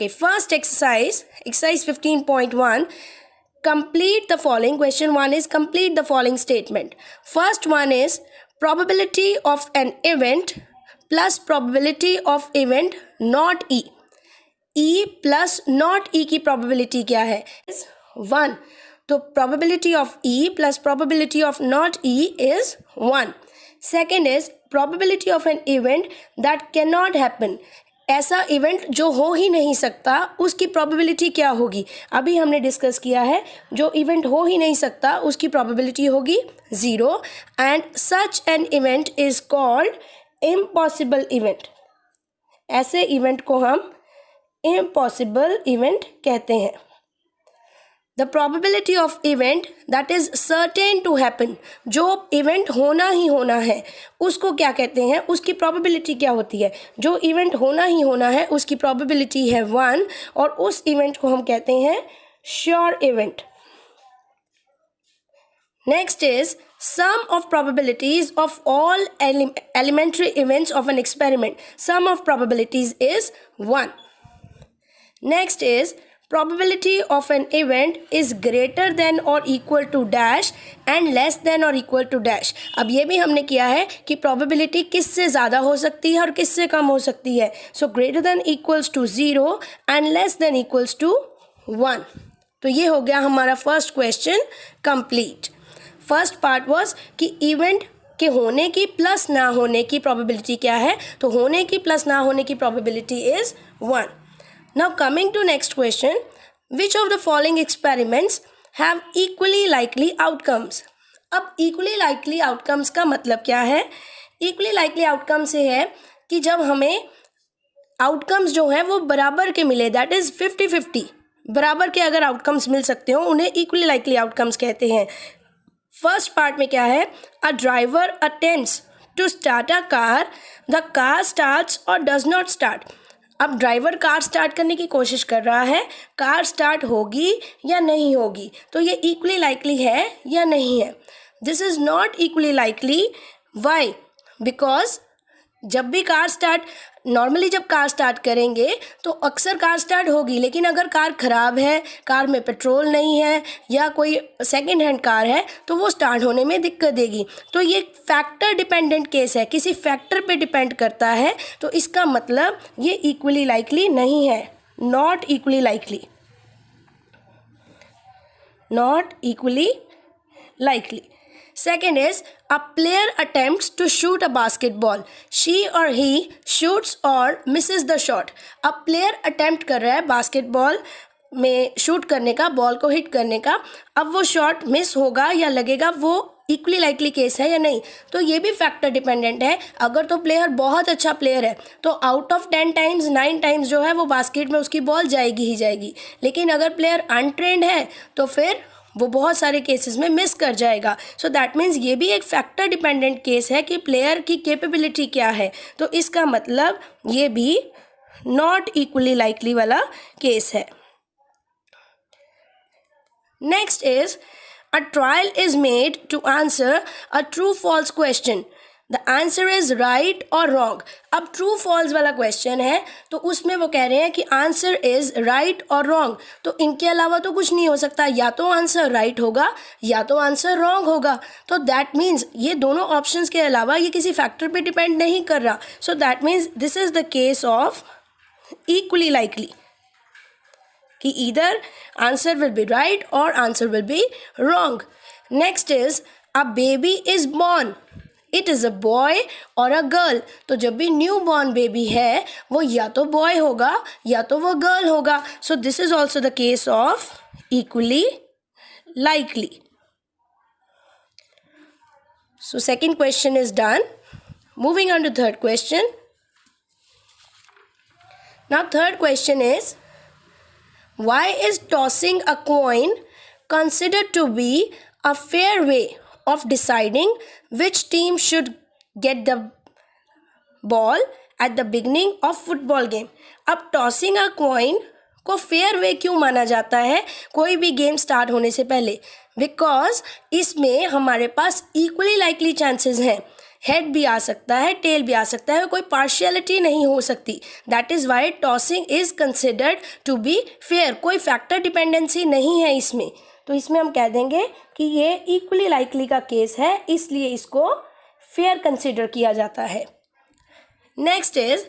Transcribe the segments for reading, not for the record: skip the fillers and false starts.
Okay, first exercise 15.1. Complete the following. Question 1 is complete the following statement. First one is probability of an event plus probability of event not E. E plus not E की probability क्या है? is 1. तो probability of E plus probability of not E is 1. Second is probability of an event that cannot happen. ऐसा event जो हो ही नहीं सकता उसकी प्रोबेबिलिटी क्या होगी? अभी हमने डिस्कस किया है जो इवेंट हो ही नहीं सकता उसकी प्रोबेबिलिटी होगी 0 and such an event is called impossible event. ऐसे इवेंट को हम इम्पॉसिबल इवेंट कहते हैं. The probability of event that is certain to happen, जो इवेंट होना ही होना है उसको क्या कहते हैं? उसकी प्रोबेबिलिटी क्या होती है? जो इवेंट होना ही होना है उसकी प्रोबेबिलिटी है 1 और उस इवेंट को हम कहते हैं sure event. Next is sum of probabilities of all elementary events of an experiment. Sum of probabilities is 1. Next is probability of an event is greater than or equal to dash and less than or equal to dash. अब ये भी हमने किया है कि probability किससे ज़्यादा हो सकती है और किससे कम हो सकती है. So greater than equals to 0 and less than equals to 1. तो ये हो गया हमारा first question complete. First part was कि इवेंट के होने की प्लस ना होने की प्रोबेबिलिटी क्या है? तो होने की प्लस ना होने की probability is 1. Now coming to next question, which of the following experiments have equally likely outcomes? अब इक्वली लाइकली आउटकम्स का मतलब क्या है? इक्वली लाइकली आउटकम से है कि जब हमें आउटकम्स जो हैं वो बराबर के मिले, दैट इज़ 50-50. बराबर के अगर आउटकम्स मिल सकते हो उन्हें इक्वली लाइकली आउटकम्स कहते हैं. फर्स्ट पार्ट में क्या है? A driver attempts to start a car, the car starts और डज नॉट स्टार्ट. अब ड्राइवर कार स्टार्ट करने की कोशिश कर रहा है, कार स्टार्ट होगी या नहीं होगी, तो ये इक्वली लाइकली है या नहीं है? This is not equally likely. Why? Because जब भी कार स्टार्ट, नॉर्मली जब कार स्टार्ट करेंगे तो अक्सर कार स्टार्ट होगी, लेकिन अगर कार ख़राब है, कार में पेट्रोल नहीं है या कोई सेकंड हैंड कार है तो वो स्टार्ट होने में दिक्कत देगी. तो ये फैक्टर डिपेंडेंट केस है, किसी फैक्टर पे डिपेंड करता है. तो इसका मतलब ये इक्वली लाइकली नहीं है, not equally likely, not equally likely. Second is a player attempts to shoot a basketball. She or he shoots or misses the shot. अब player attempt कर रहा है बास्केटबॉल में शूट करने का, बॉल को हिट करने का. अब वो शॉट मिस होगा या लगेगा, वो इक्वली लाइकली केस है या नहीं? तो ये भी फैक्टर डिपेंडेंट है. अगर तो प्लेयर बहुत अच्छा प्लेयर है तो आउट ऑफ 10 टाइम्स 9 टाइम्स जो है वो बास्केट में उसकी बॉल जाएगी ही जाएगी. लेकिन अगर प्लेयर अनट्रेंड है तो फिर वो बहुत सारे केसेस में मिस कर जाएगा. सो दैट मीन्स ये भी एक फैक्टर डिपेंडेंट केस है कि प्लेयर की कैपेबिलिटी क्या है. तो इसका मतलब ये भी नॉट इक्वली लाइकली वाला केस है. Next is a trial is made to answer a true false question. The answer is right और रॉन्ग. अब ट्रू फॉल्स वाला क्वेश्चन है तो उसमें वो कह रहे हैं कि आंसर इज राइट और रॉन्ग. तो इनके अलावा तो कुछ नहीं हो सकता, या तो आंसर राइट होगा या तो आंसर रॉन्ग होगा. तो दैट मीन्स ये दोनों ऑप्शंस के अलावा ये किसी फैक्टर पे डिपेंड नहीं कर रहा. So that means this is the case of equally likely कि either answer will be right और answer will be wrong. Next is a baby is born, it is a boy और a girl. तो जब भी new born baby है वो या तो बॉय होगा या तो वो गर्ल होगा. So this is also the case of equally likely. So second question is done. Moving on to third question. Now third question is why is tossing a coin considered to be a fair way of deciding which team should get the ball at the beginning of football game? अब tossing a coin को fair वे क्यों माना जाता है कोई भी game start होने से पहले? बिकॉज इसमें हमारे पास इक्वली लाइकली चांसेस हैं हेड भी आ सकता है, टेल भी आ सकता है, कोई पार्शियलिटी नहीं हो सकती. That is why tossing is considered to be fair. कोई फैक्टर डिपेंडेंसी नहीं है इसमें, तो इसमें हम कह देंगे कि ये इक्वली लाइकली का केस है, इसलिए इसको फेयर कंसिडर किया जाता है. Next is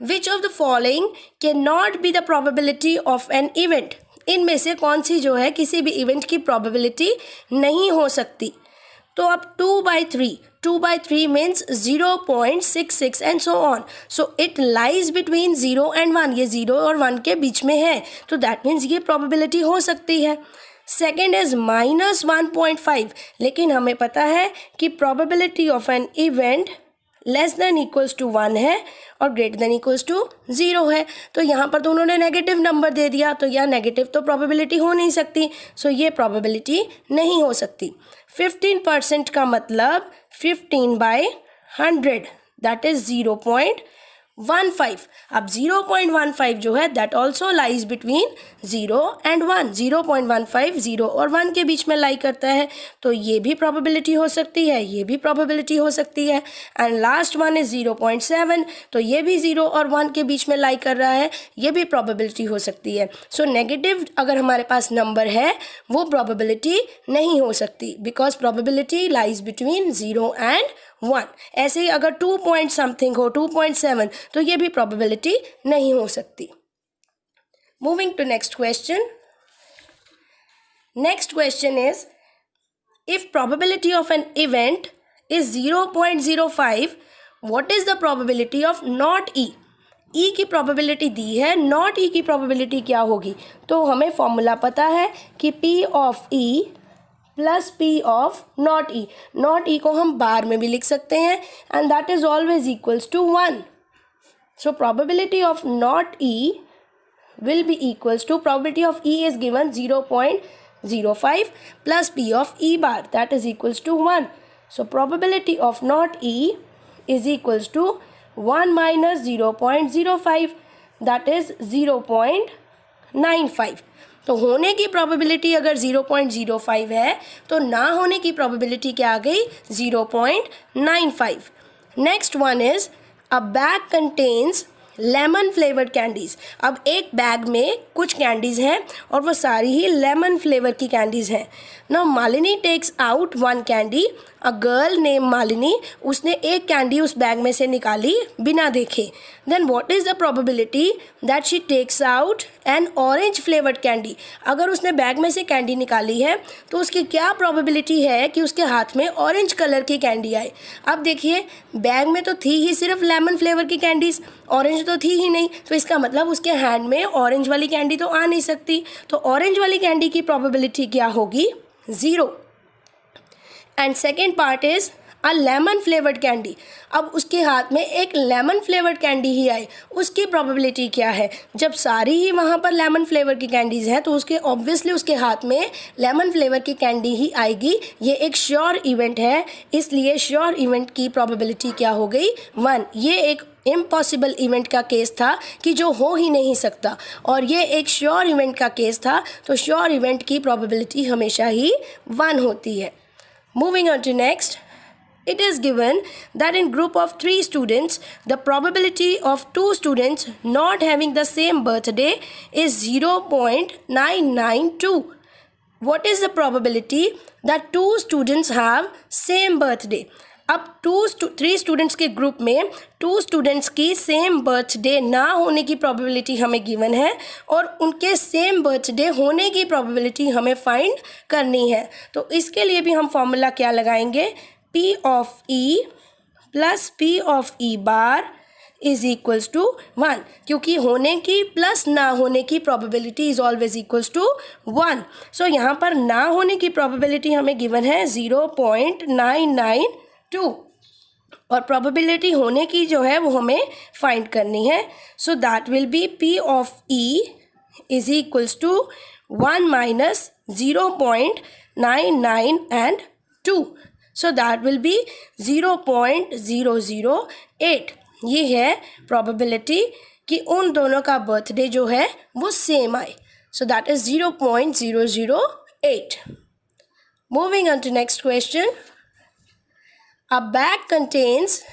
which of the following can not be the probability of an event. इनमें से कौन सी जो है किसी भी इवेंट की प्रोबेबिलिटी नहीं हो सकती. तो अब 2/3 means 0.66 and so on. So it lies between 0 and 1. ये 0 और 1 के बीच में है, तो दैट मीन्स ये प्रोबेबिलिटी हो सकती है. Second is -1.5. लेकिन हमें पता है कि probability of an event less than equals to 1 है और ग्रेटर देन इक्वल्स टू 0 है. तो यहाँ पर तो उन्होंने नेगेटिव नंबर दे दिया, तो यह नेगेटिव तो प्रोबेबिलिटी हो नहीं सकती. सो ये प्रोबेबिलिटी नहीं हो सकती. 15% का मतलब 15/100, दैट इज 0.15. अब 0.15 जो है that also lies between 0 and 1. 0.15 0 और 1 के बीच में लाई करता है, तो ये भी प्रोबेबिलिटी हो सकती है, ये भी प्रोबेबिलिटी हो सकती है. एंड लास्ट वन इज 0.7, तो ये भी 0 और 1 के बीच में लाई कर रहा है, ये भी प्रोबेबिलिटी हो सकती है. सो नेगेटिव अगर हमारे पास नंबर है वो प्रोबेबिलिटी नहीं हो सकती, because probability lies between 0 and 1. ऐसे ही अगर 2 पॉइंट समथिंग हो, 2.7, तो ये भी प्रोबेबिलिटी नहीं हो सकती. Moving to next question. Next question is if probability of an event is 0.05, what is the probability of not E. E की प्रोबेबिलिटी दी है, नॉट ई की प्रोबेबिलिटी क्या होगी. तो हमें फॉर्मूला पता है कि P of E plus P of not E. Not E को हम बार में भी लिख सकते हैं and that is always equals to 1. So probability of not E will be equals to probability of E is given 0.05 plus P of E bar, that is equals to 1. So probability of not E is equals to 1 minus 0.05, that is 0.95. तो होने की probability अगर 0.05 है तो ना होने की probability क्या आ गई, 0.95. Next one is a bag contains lemon flavoured candies. अब एक बैग में कुछ कैंडीज़ हैं और वो सारी ही लेमन फ्लेवर की कैंडीज़ हैं. Now Malini takes out 1 candy. A girl name Malini, उसने एक कैंडी उस बैग में से निकाली बिना देखे. Then what is the probability that she takes out an orange flavoured candy. अगर उसने बैग में से कैंडी निकाली है तो उसकी क्या प्रोबेबिलिटी है कि उसके हाथ में ऑरेंज कलर की कैंडी आए. अब देखिए बैग में तो थी ही सिर्फ लेमन फ्लेवर की कैंडीज़, ऑरेंज तो थी ही नहीं, तो इसका मतलब उसके हैंड में ऑरेंज वाली कैंडी तो आ नहीं सकती. तो ऑरेंज वाली कैंडी की प्रोबेबिलिटी क्या होगी, 0. And second part is a lemon flavoured candy. अब उसके हाथ में एक लेमन फ्लेवर्ड कैंडी ही आई, उसकी प्रोबेबिलिटी क्या है. जब सारी ही वहाँ पर लेमन फ्लेवर की कैंडीज़ हैं तो उसके ऑब्वियसली उसके हाथ में लेमन फ्लेवर की कैंडी ही आएगी. ये एक श्योर इवेंट है, इसलिए श्योर इवेंट की प्रोबेबिलिटी क्या हो गई, 1. ये एक इम्पॉसिबल इवेंट का केस था कि जो हो ही नहीं सकता, और ये एक श्योर इवेंट का केस था, तो श्योर इवेंट की प्रोबेबिलिटी हमेशा ही 1 होती है. Moving on to next, it is given that in group of 3 students, the probability of 2 students not having the same birthday is 0.992. What is the probability that 2 students have same birthday? अब 3 students के group में 2 students की same birthday ना होने की probability हमें given है और उनके सेम बर्थडे होने की प्रोबेबिलिटी हमें फाइंड करनी है. तो इसके लिए भी हम फॉर्मूला क्या लगाएंगे, P of E plus P of E bar is equals to 1, क्योंकि होने की प्लस ना होने की probability is always equals to 1. So यहाँ पर ना होने की प्रोबेबिलिटी हमें गिवन है 0.992 और प्रोबेबिलिटी होने की जो है वो हमें फाइंड करनी है. So that will be P of E is equals to 1 minus 0.99 and 2. So that will be 0.008. ये है प्रोबेबिलिटी कि उन दोनों का बर्थडे जो है वो सेम आए. So that is 0.008. Moving on to next question. A bag contains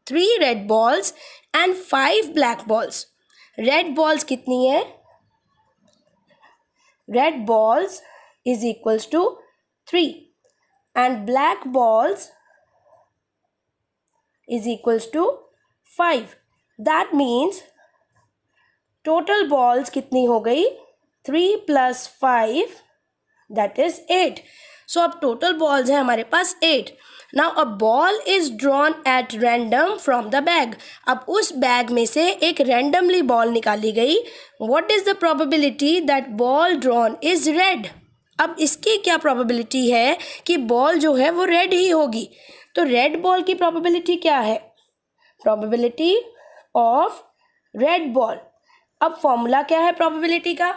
3 red balls and 5 black balls. Red balls कितनी है? Red balls is equals to 3 and black balls is equals to 5. That means total balls कितनी हो गई? 3 plus 5 that is 8. So अब total balls है हमारे पास 8. Now a ball is drawn at random from the bag. अब उस bag में से एक randomly ball निकाली गई. What is the probability that ball drawn is red? अब इसकी क्या probability है कि ball जो है वो red ही होगी. तो red ball की probability क्या है? Probability of red ball. अब formula क्या है probability का?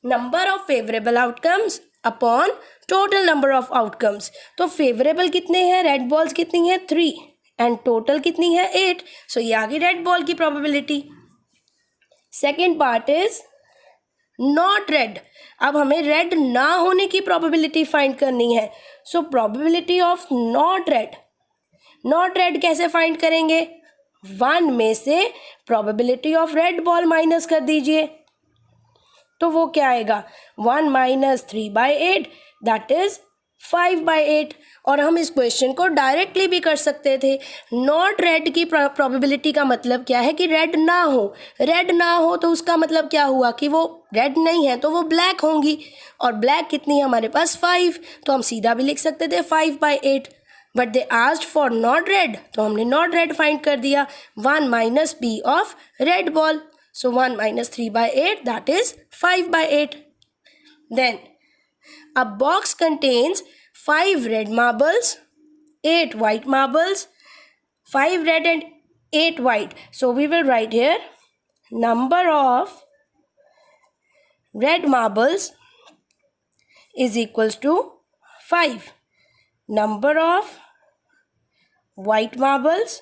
Number of favorable outcomes upon total number of outcomes. तो फेवरेबल कितने हैं? रेड बॉल्स कितनी है? 3 एंड टोटल कितनी है? 8. सो ये आ गई रेड बॉल की probability. Second part is not red. अब हमें रेड ना होने की प्रोबेबिलिटी फाइंड करनी है. सो probability of not red. Not red कैसे फाइंड करेंगे? 1 में से probability of red ball minus कर दीजिए. तो वो क्या आएगा? 1 माइनस 3/8 दैट इज 5/8. और हम इस क्वेश्चन को डायरेक्टली भी कर सकते थे. नॉट रेड की प्रोबेबिलिटी का मतलब क्या है कि रेड ना हो. रेड ना हो तो उसका मतलब क्या हुआ कि वो रेड नहीं है तो वो ब्लैक होंगी. और ब्लैक कितनी है हमारे पास? 5. तो हम सीधा भी लिख सकते थे 5/8. But they asked for not red तो हमने नॉट रेड फाइंड कर दिया. 1 minus b of red ball. So 1 minus 3/8 that is 5/8. Then a box contains 5 red marbles, 8 white marbles, 5 red and 8 white. So we will write here number of red marbles is equals to 5. Number of white marbles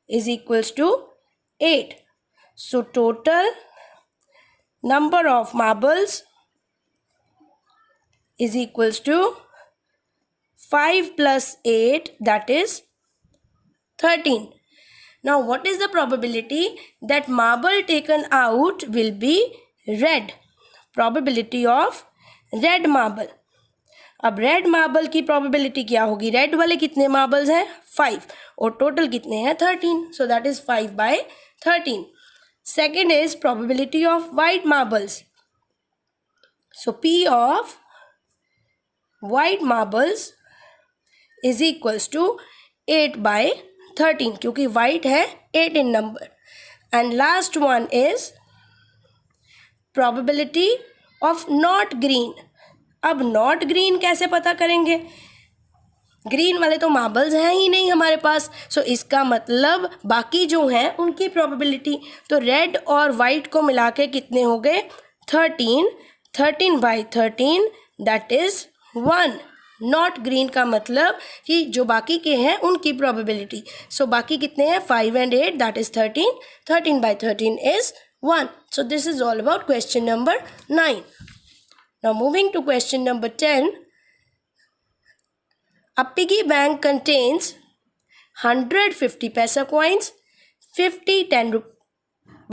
is equals to 8. So total number of marbles is equals to 5 plus 8 that is 13. Now what is the probability that marble taken out will be red? Probability of red marble. अब red marble की probability क्या होगी? Red वाले कितने marbles हैं? 5 और total कितने हैं? 13. So that is 5/13. Second is probability of white marbles. So P of white marbles is equals to 8/13 क्योंकि वाइट है 8 in number. And last one is probability of not green. अब not green कैसे पता करेंगे? Green वाले तो marbles हैं ही नहीं हमारे पास. सो इसका मतलब बाकी जो हैं उनकी प्रोबेबिलिटी. तो रेड और वाइट को मिला के कितने हो गए? 13. 13/13 दैट इज 1. नॉट ग्रीन का मतलब कि जो बाकी के हैं उनकी प्रोबेबिलिटी. सो बाकी कितने हैं? 5 and 8 that is 13. 13/13 is 1. So this is all about question number 9. Now moving to question number 10. A piggy bank contains 100 50 paisa coins, 50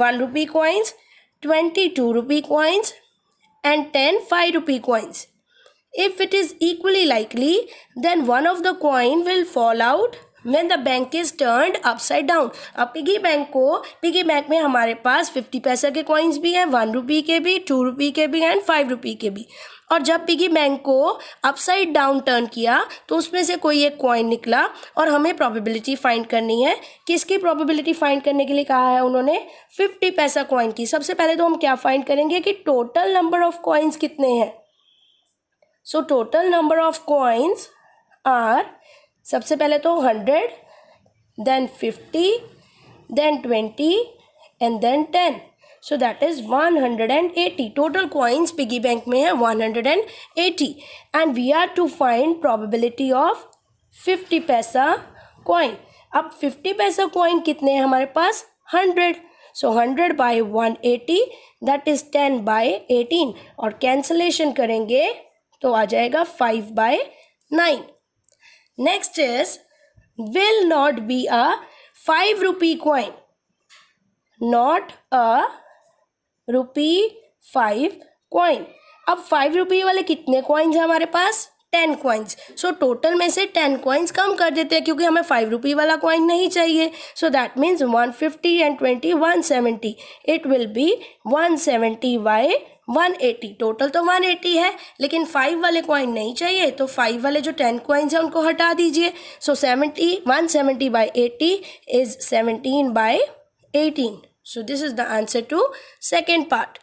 1 rupee coins, 20 2 rupee coins and 10 5 rupee coins. If it is equally likely, then one of the coin will fall out when the bank is turned upside down. अब piggy bank में हमारे पास 50 पैसा के coins भी हैं, 1 रुपी के भी, 2 रुपी के भी एंड 5 रुपी के भी. और जब पिगी बैंक को अपसाइड डाउन टर्न किया तो उसमें से कोई एक कॉइन निकला और हमें प्रोबेबिलिटी फाइंड करनी है. किसकी प्रोबेबिलिटी फाइंड करने के लिए कहा है उन्होंने? 50 पैसा कॉइन की. सबसे पहले तो हम क्या फाइंड करेंगे कि टोटल नंबर ऑफ कॉइन्स कितने हैं. So total number of coins are, सबसे पहले तो 100, then 50, then 20 and then 10. So that is 180. Total coins piggy bank में है 180 and we are to find probability of 50 पैसा coin. अब 50 पैसा coin कितने हैं हमारे पास? 100. So 100/180 that is 10/18 और cancellation करेंगे तो आ जाएगा 5/9. Next is will not be a 5 rupee coin. Not a rupee 5 coin. अब 5 रुपये वाले कितने कॉइन्स हैं हमारे पास? 10 कॉइन्स. सो टोटल में से 10 कॉइन्स कम कर देते हैं क्योंकि हमें 5 रुपये वाला कॉइन नहीं चाहिए. सो that means 150 and 20 170. It will be 170 by 180. Total तो 180 है लेकिन 5 वाले कॉइन नहीं चाहिए, तो 5 वाले जो 10 कॉइन्स हैं उनको हटा दीजिए. सो 170 by 80 is 17 by 18. So this is the answer to second part.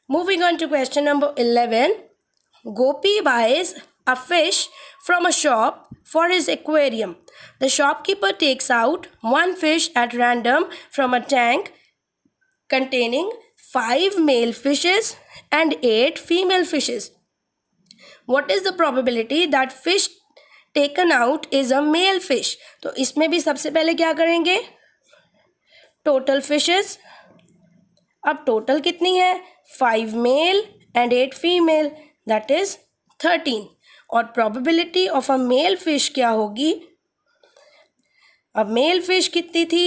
Moving on to question number 11. Gopi buys a fish from a shop for his aquarium. The shopkeeper takes out one fish at random from a tank containing 5 male fishes and 8 female fishes. What is the probability that fish taken out is a male fish? तो इसमें भी सबसे पहले क्या करेंगे? Total fishes. अब total कितनी है? 5 male and 8 female, that is 13. और probability of a male fish क्या होगी? अब मेल फिश कितनी थी?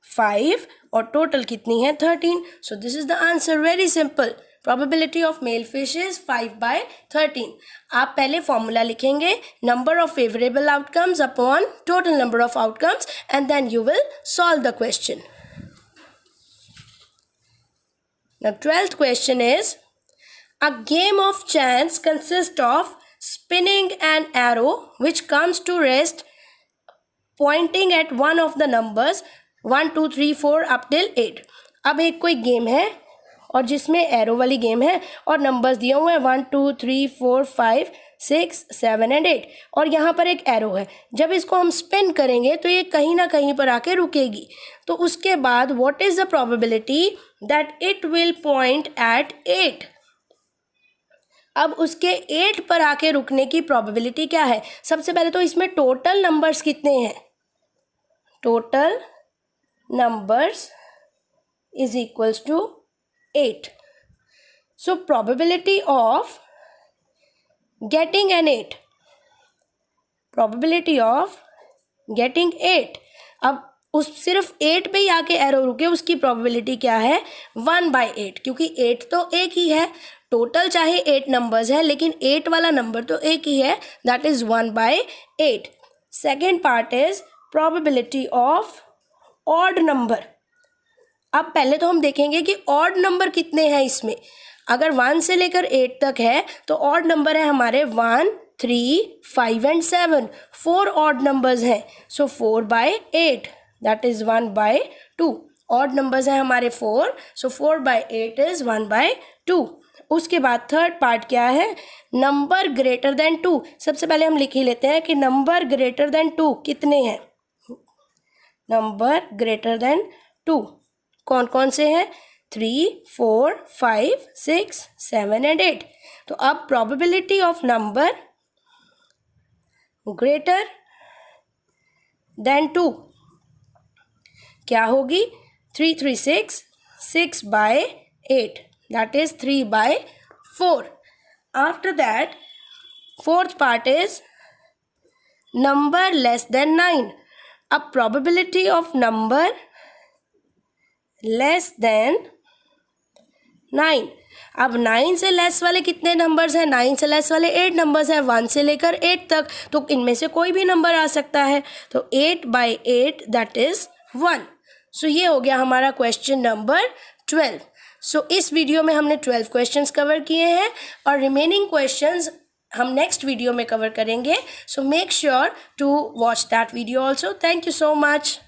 5 और टोटल कितनी है? 13. So this is the answer. Very simple. Probability of male fish is 5 by 13. आप पहले फॉर्मूला लिखेंगे, number of favourable outcomes upon total number of outcomes, and then you will solve the question. Now 12th question is, a game of chance consists of spinning an arrow which comes to rest pointing at one of the numbers 1 2 3 4 up till 8. अब एक कोई game है और जिसमें arrow वाली game है और numbers दिए हुए हैं 1 2 3 4 5 6 7 and 8 और यहाँ पर एक एरो है. जब इसको हम स्पिन करेंगे तो ये कहीं ना कहीं पर आके रुकेगी. तो उसके बाद what is the probability that it will point at 8? अब उसके 8 पर आके रुकने की प्रोबेबिलिटी क्या है? सबसे पहले तो इसमें टोटल नंबर्स कितने हैं? Total numbers is equals to 8. So probability of getting an 8, probability of getting 8. अब उस सिर्फ 8 पे ही आके एरो रुके, उसकी प्रोबेबिलिटी क्या है? 1 by 8, क्योंकि 8 तो एक ही है. टोटल चाहे 8 नंबर्स है लेकिन 8 वाला नंबर तो एक ही है, that is 1 by 8. Second part is probability of odd number. अब पहले तो हम देखेंगे कि ऑड नंबर कितने हैं इसमें. अगर 1 से लेकर 8 तक है तो ऑड नंबर है हमारे 1 3 5 and 7. 4 ऑड नंबर्स हैं. सो 4 by 8 that is 1 by 2. Odd numbers हैं हमारे 4. सो 4 by 8 इज 1 by 2. उसके बाद थर्ड पार्ट क्या है? Number greater than 2. सबसे पहले हम लिख ही लेते हैं कि नंबर ग्रेटर देन 2 कितने हैं. नंबर ग्रेटर देन 2 कौन कौन से हैं? 3 4 5 6 7 and 8. तो अब probability of number greater than 2 क्या होगी? 3 3 6 6 by 8, that is 3 by 4. After that, fourth part is number less than 9. अब probability of number less than 9. अब 9 से लेस वाले कितने नंबर्स हैं? 9 से लेस वाले 8 नंबर्स हैं, 1 से लेकर 8 तक. तो इनमें से कोई भी नंबर आ सकता है. तो 8 by 8 दैट इज 1. सो ये हो गया हमारा क्वेश्चन नंबर 12. सो इस वीडियो में हमने 12 क्वेश्चंस कवर किए हैं और रिमेनिंग क्वेश्चंस हम नेक्स्ट वीडियो में कवर करेंगे. So make sure to watch that video also. Thank you so much.